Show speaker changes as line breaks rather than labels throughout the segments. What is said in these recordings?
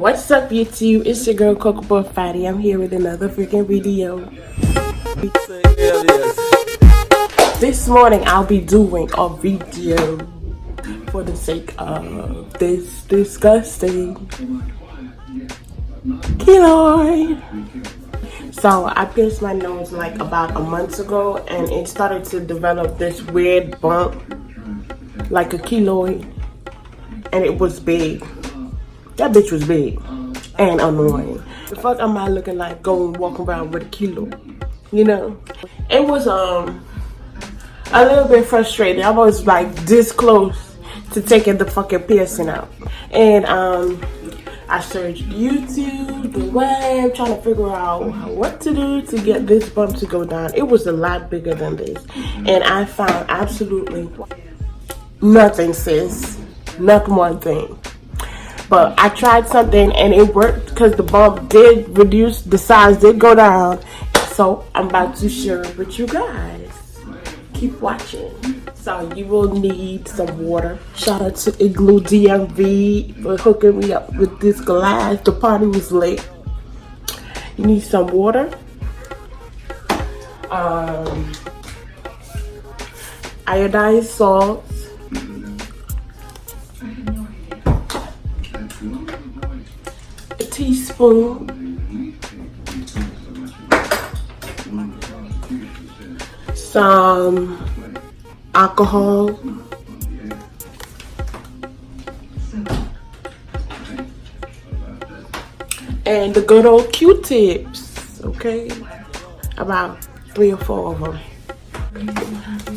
What's up, YouTube? It's your girl Cocoa Fatty. I'm here with another freaking video. This morning I'll be doing a video for the sake of this disgusting keloid. So I pierced my nose like about a month ago, and it started to develop this weird bump like a keloid, and it was big. That bitch was big and annoying. The fuck am I looking like going walking around with a kilo? You know? It was a little bit frustrating. I was like this close to taking the fucking piercing out. And I searched YouTube, the web, trying to figure out what to do to get this bump to go down. It was a lot bigger than this. And I found absolutely nothing, sis. Not one thing. But I tried something and it worked because the bump did reduce, the size did go down. So I'm about to share it with you guys. Keep watching. So you will need some water. Shout out to Igloo DMV for hooking me up with this glass. The party was late. You need some water. Iodized salt. A teaspoon. Some alcohol. And the good old Q-tips, okay? About 3 or 4 of them.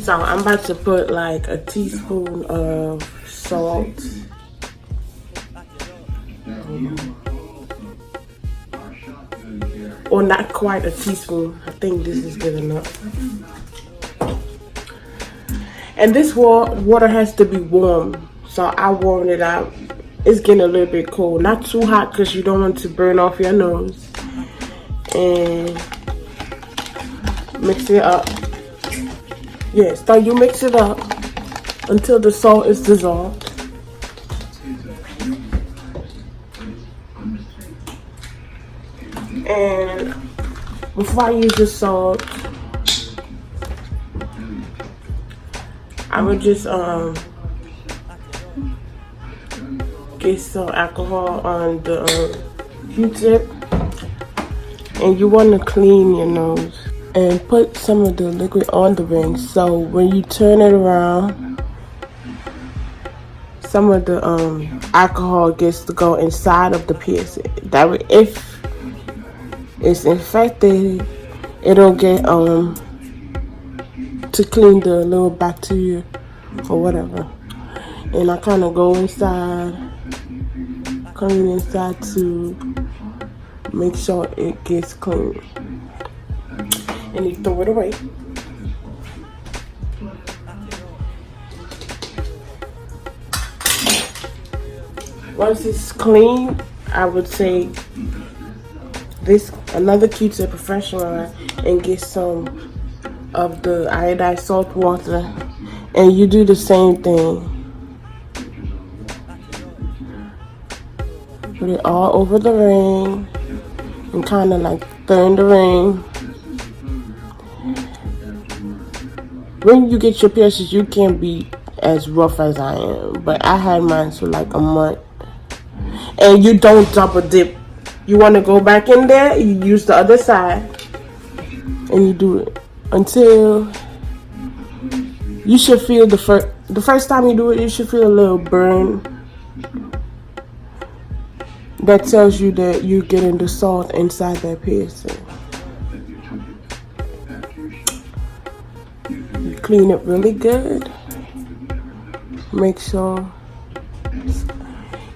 So I'm about to put like a teaspoon of salt. Or not quite a teaspoon. I think this is good enough. And this water has to be warm. So I warmed it up. It's getting a little bit cold. Not too hot because you don't want to burn off your nose. And mix it up. Yes, so you mix it up until the salt is dissolved. And before I use the salt, I would just get some alcohol on the Q-tip, and you want to clean your nose and put some of the liquid on the ring, so when you turn it around, some of the alcohol gets to go inside of the piercing. That way, if it's infected, it'll get to clean the little bacteria or whatever. And I kind of go inside, clean inside to make sure it gets clean. And you throw it away. Once it's clean, I would say another Q-tip, professional, and get some of the iodized salt water, and you do the same thing. Put it all over the ring and kind of like turn the ring. When you get your piercings, you can't be as rough as I am, but I had mine for like a month. And you don't double dip. You want to go back in there, you use the other side, and you do it until you should feel the first time you do it, you should feel a little burn. That tells you that you're getting the salt inside that piercing. You clean it really good. Make sure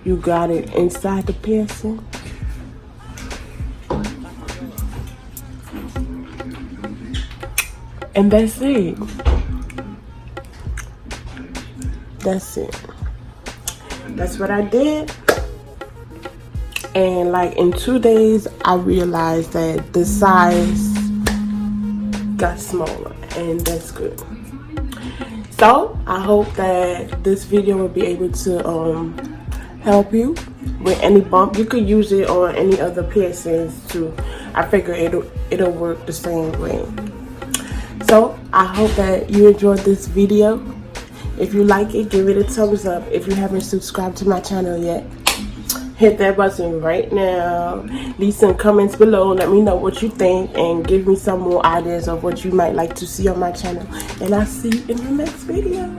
you got it inside the piercing. And that's it. That's it. That's what I did. And like in 2 days, I realized that the size got smaller, and that's good. So I hope that this video will be able to help you with any bump. You could use it on any other piercings too. I figure it'll work the same way. So I hope that you enjoyed this video. If you like it, give it a thumbs up. If you haven't subscribed to my channel yet, hit that button right now. Leave some comments below. Let me know what you think and give me some more ideas of what you might like to see on my channel. And I'll see you in the next video.